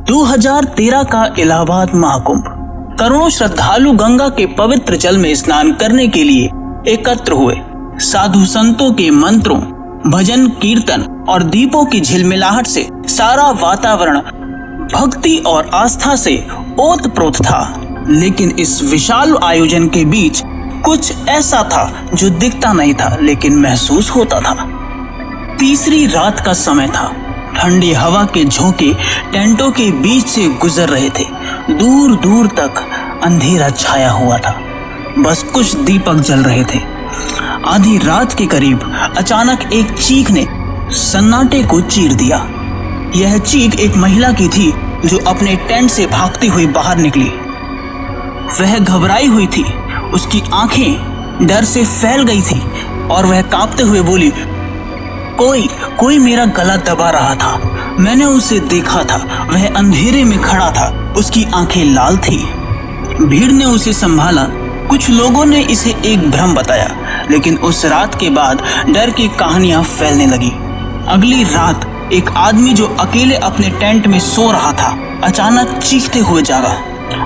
2013 का इलाहाबाद महाकुंभ। करोड़ों श्रद्धालु गंगा के पवित्र जल में स्नान करने के लिए एकत्र हुए। साधु संतों के मंत्रों, भजन, कीर्तन और दीपों की झिलमिलाहट से सारा वातावरण भक्ति और आस्था से ओतप्रोत था। लेकिन इस विशाल आयोजन के बीच कुछ ऐसा था जो दिखता नहीं था लेकिन महसूस होता था। तीसरी रात का समय था। ठंडी हवा के झोंके टेंटों के बीच से गुजर रहे थे। दूर दूर तक अंधेरा छाया हुआ था, बस कुछ दीपक जल रहे थे। आधी रात के करीब अचानक एक चीख ने सन्नाटे को चीर दिया। यह चीख एक महिला की थी जो अपने टेंट से भागती हुई बाहर निकली। वह घबराई हुई थी, उसकी आंखें डर से फैल गई थी और वह कांपते हुए बोली, कोई मेरा गला दबा रहा था। मैंने उसे देखा था, वह अंधेरे में खड़ा था, उसकी आंखें लाल थी। भीड़ ने उसे संभाला। कुछ लोगों ने इसे एक भ्रम बताया, लेकिन उस रात के बाद डर की कहानियां फैलने लगी। अगली रात एक आदमी जो अकेले अपने टेंट में सो रहा था अचानक चीखते हुए जागा।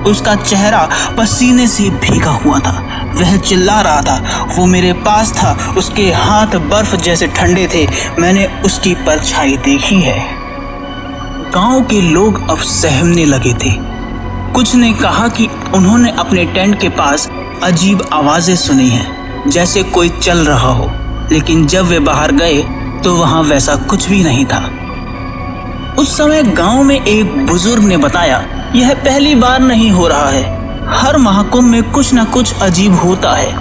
उसका चेहरा पसीने से भीगा हुआ था। वह चिल्ला रहा था, वो मेरे पास था, उसके हाथ बर्फ जैसे ठंडे थे, मैंने उसकी परछाई देखी है। गांव के लोग अब सहमने लगे थे। कुछ ने कहा कि उन्होंने अपने टेंट के पास अजीब आवाजें सुनी हैं, जैसे कोई चल रहा हो। लेकिन जब वे बाहर गए तो वहां वैसा कुछ भी नहीं था। उस समय गांव में एक बुजुर्ग ने बताया, यह पहली बार नहीं हो रहा है, हर महाकुंभ में कुछ न कुछ अजीब होता है।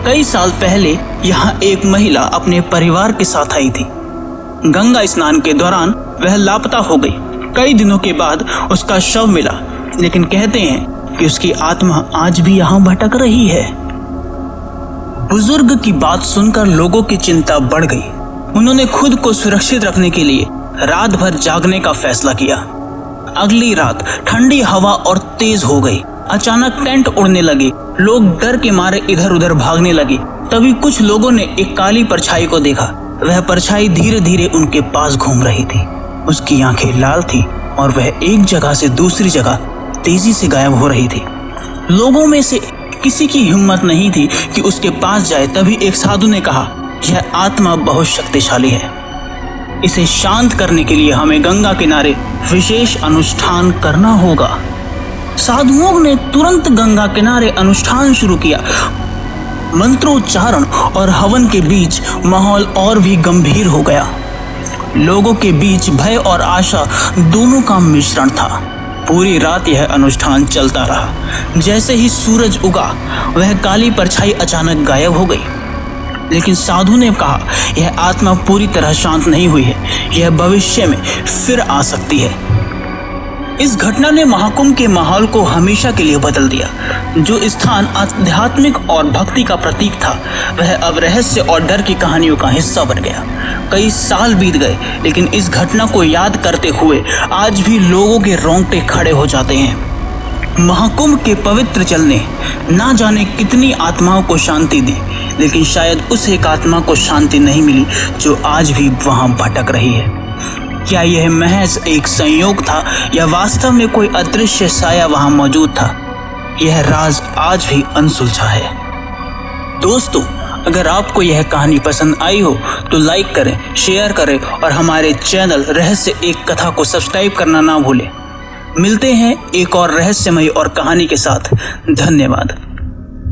कई साल पहले यहाँ एक महिला अपने परिवार के साथ आई थी। गंगा स्नान के दौरान वह लापता हो गई। कई दिनों के बाद उसका शव मिला, लेकिन कहते हैं कि उसकी आत्मा आज भी यहाँ भटक रही है। बुजुर्ग की बात सुनकर लोगों की चिंता बढ़ गई। उन्होंने खुद को सुरक्षित रखने के लिए रात भर जागने का फैसला किया। अगली रात ठंडी हवा और तेज हो गई। अचानक टेंट उड़ने लगे। लोग डर के मारे इधर उधर भागने लगे। तभी कुछ लोगों ने एक काली परछाई को देखा। वह परछाई धीरे धीरे उनके पास घूम रही थी। उसकी आंखें लाल थी और वह एक जगह से दूसरी जगह तेजी से गायब हो रही थी। लोगों में से किसी की हिम्मत नहीं थी कि उसके पास जाए। तभी एक साधु ने कहा, यह आत्मा बहुत शक्तिशाली है, इसे शांत करने के लिए हमें गंगा किनारे विशेष अनुष्ठान करना होगा। साधुओं ने तुरंत गंगा किनारे अनुष्ठान शुरू किया। मंत्रोच्चारण और हवन के बीच माहौल और भी गंभीर हो गया। लोगों के बीच भय और आशा दोनों का मिश्रण था। पूरी रात यह अनुष्ठान चलता रहा। जैसे ही सूरज उगा, वह काली परछाई अचानक गायब हो गई। लेकिन साधु ने कहा, यह आत्मा पूरी तरह शांत नहीं हुई है, यह भविष्य में फिर आ सकती है। इस घटना ने महाकुंभ के माहौल को हमेशा के लिए बदल दिया। जो स्थान आध्यात्मिक और भक्ति का प्रतीक था, वह अब रहस्य और डर की कहानियों का हिस्सा बन गया। कई साल बीत गए, लेकिन इस घटना को याद करते हुए आज भी लोगों के रोंगटे खड़े हो जाते हैं। महाकुंभ के पवित्र जल ने ना जाने कितनी आत्माओं को शांति दी, लेकिन शायद उस एक आत्मा को शांति नहीं मिली जो आज भी वहां भटक रही है। क्या यह महज एक संयोग था या वास्तव में कोई अदृश्य साया वहां मौजूद था? यह राज आज भी अनसुलझा है। दोस्तों, अगर आपको यह कहानी पसंद आई हो तो लाइक करें, शेयर करें और हमारे चैनल रहस्य एक कथा को सब्सक्राइब करना ना भूलें। मिलते हैं एक और रहस्यमय और कहानी के साथ। धन्यवाद।